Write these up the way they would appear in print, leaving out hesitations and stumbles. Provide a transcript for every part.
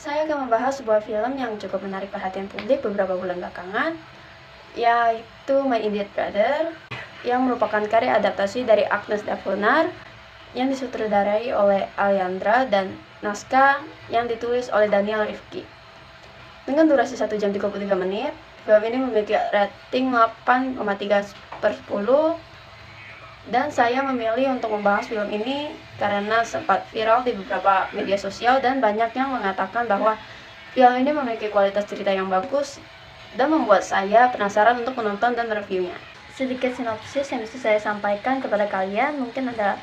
Saya akan membahas sebuah film yang cukup menarik perhatian publik beberapa bulan belakangan, yaitu My Idiot Brother, yang merupakan karya adaptasi dari Agnes Davulnar yang disutradarai oleh Aliandra dan naskah yang ditulis oleh Daniel Rifki. Dengan durasi 1 jam 33 menit, film ini memiliki rating 8,3/10, dan saya memilih untuk membahas film ini karena sempat viral di beberapa media sosial dan banyak yang mengatakan bahwa film ini memiliki kualitas cerita yang bagus dan membuat saya penasaran untuk menonton dan mereviewnya. Sedikit sinopsis yang bisa saya sampaikan kepada kalian, mungkin ada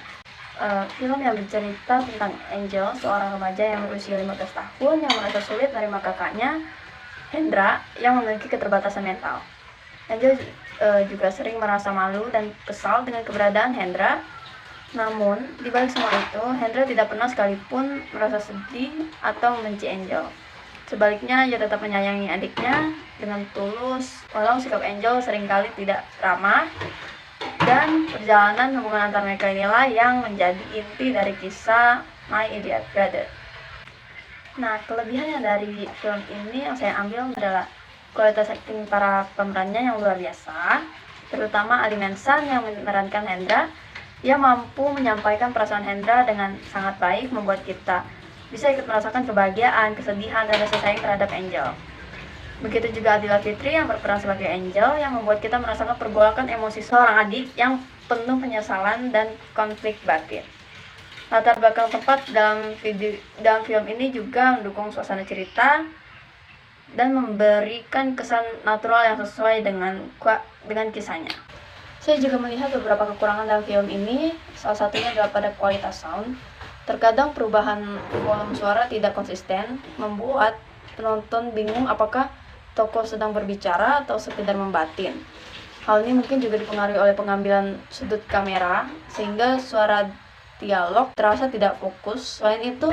film yang bercerita tentang Angel, seorang remaja yang berusia 15 tahun yang merasa sulit menerima kakaknya, Hendra, yang memiliki keterbatasan mental. Angel juga sering merasa malu dan kesal dengan keberadaan Hendra. Namun, di balik semua itu, Hendra tidak pernah sekalipun merasa sedih atau membenci Angel. Sebaliknya, ia tetap menyayangi adiknya dengan tulus, walau sikap Angel seringkali tidak ramah. Dan perjalanan hubungan antar mereka inilah yang menjadi inti dari kisah My Idiot Brother. Nah, kelebihannya dari film ini yang saya ambil adalah kualitas akting para pemerannya yang luar biasa, terutama Ali Mensan yang memerankan Hendra. Ia mampu menyampaikan perasaan Hendra dengan sangat baik, membuat kita bisa ikut merasakan kebahagiaan, kesedihan, dan rasa sayang terhadap Angel. Begitu juga Adila Fitri yang berperan sebagai Angel, yang membuat kita merasakan pergolakan emosi seorang adik yang penuh penyesalan dan konflik batin. Latar belakang tempat dalam film ini juga mendukung suasana cerita dan memberikan kesan natural yang sesuai dengan kisahnya. Saya juga melihat beberapa kekurangan dalam film ini, salah satunya adalah pada kualitas sound. Terkadang perubahan volume suara tidak konsisten, membuat penonton bingung apakah tokoh sedang berbicara atau sekedar membatin. Hal ini mungkin juga dipengaruhi oleh pengambilan sudut kamera, sehingga suara dialog terasa tidak fokus. Selain itu,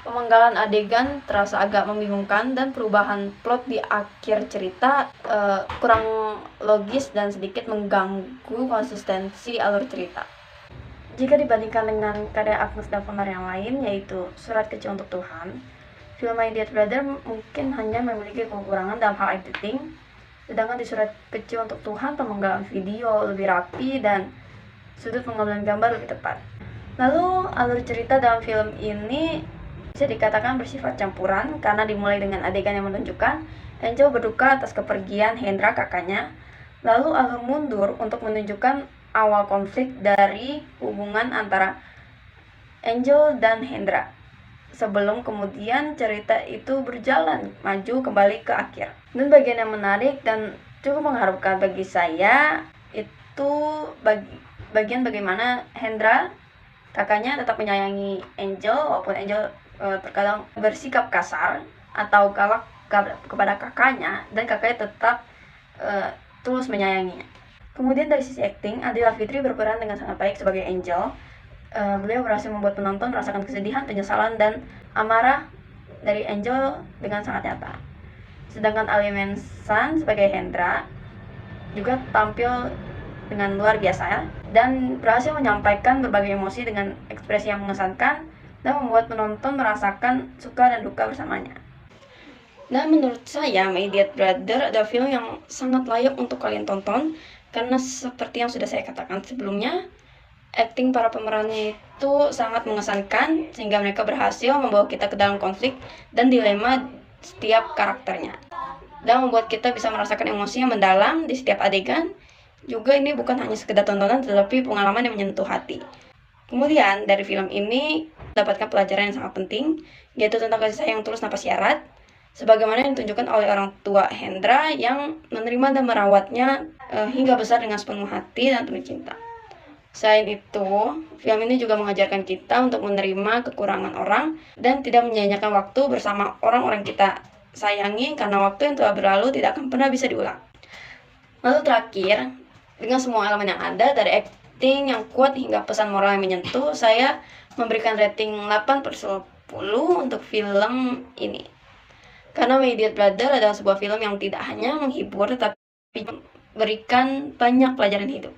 pemenggalan adegan terasa agak membingungkan dan perubahan plot di akhir cerita kurang logis dan sedikit mengganggu konsistensi alur cerita. Jika dibandingkan dengan karya Agnes Davulnar yang lain, yaitu Surat Kecil untuk Tuhan, film My Idiot Brother mungkin hanya memiliki kekurangan dalam hal editing, sedangkan di Surat Kecil untuk Tuhan pemenggalan video lebih rapi dan sudut pengambilan gambar lebih tepat. Lalu, alur cerita dalam film ini bisa dikatakan bersifat campuran karena dimulai dengan adegan yang menunjukkan Angel berduka atas kepergian Hendra kakaknya, lalu alur mundur untuk menunjukkan awal konflik dari hubungan antara Angel dan Hendra, sebelum kemudian cerita itu berjalan maju kembali ke akhir. Dan bagian yang menarik dan cukup mengharukan bagi saya itu bagian bagaimana Hendra kakaknya tetap menyayangi Angel walaupun Angel terkadang bersikap kasar atau galak kepada kakaknya, dan kakaknya tetap tulus menyayanginya. Kemudian dari sisi akting, Adila Fitri berperan dengan sangat baik sebagai Angel. Beliau berhasil membuat penonton merasakan kesedihan, penyesalan, dan amarah dari Angel dengan sangat nyata. Sedangkan Ali Mensan sebagai Hendra juga tampil dengan luar biasa dan berhasil menyampaikan berbagai emosi dengan ekspresi yang mengesankan dan membuat penonton merasakan suka dan duka bersamanya. Dan menurut saya, My Idiot Brother adalah film yang sangat layak untuk kalian tonton karena seperti yang sudah saya katakan sebelumnya, akting para pemerannya itu sangat mengesankan sehingga mereka berhasil membawa kita ke dalam konflik dan dilema setiap karakternya, dan membuat kita bisa merasakan emosi yang mendalam di setiap adegan. Juga ini bukan hanya sekedar tontonan, tetapi pengalaman yang menyentuh hati. Kemudian dari film ini dapatkan pelajaran yang sangat penting, yaitu tentang kasih sayang tulus tanpa syarat, sebagaimana yang ditunjukkan oleh orang tua Hendra yang menerima dan merawatnya hingga besar dengan sepenuh hati dan penuh cinta. Selain itu, film ini juga mengajarkan kita untuk menerima kekurangan orang dan tidak menyia-nyiakan waktu bersama orang-orang kita sayangi, karena waktu yang telah berlalu tidak akan pernah bisa diulang. Lalu terakhir, dengan semua elemen yang ada, dari akting yang kuat hingga pesan moral yang menyentuh, saya memberikan rating 8/10 untuk film ini. Karena My Idiot Brother adalah sebuah film yang tidak hanya menghibur, tetapi memberikan banyak pelajaran hidup.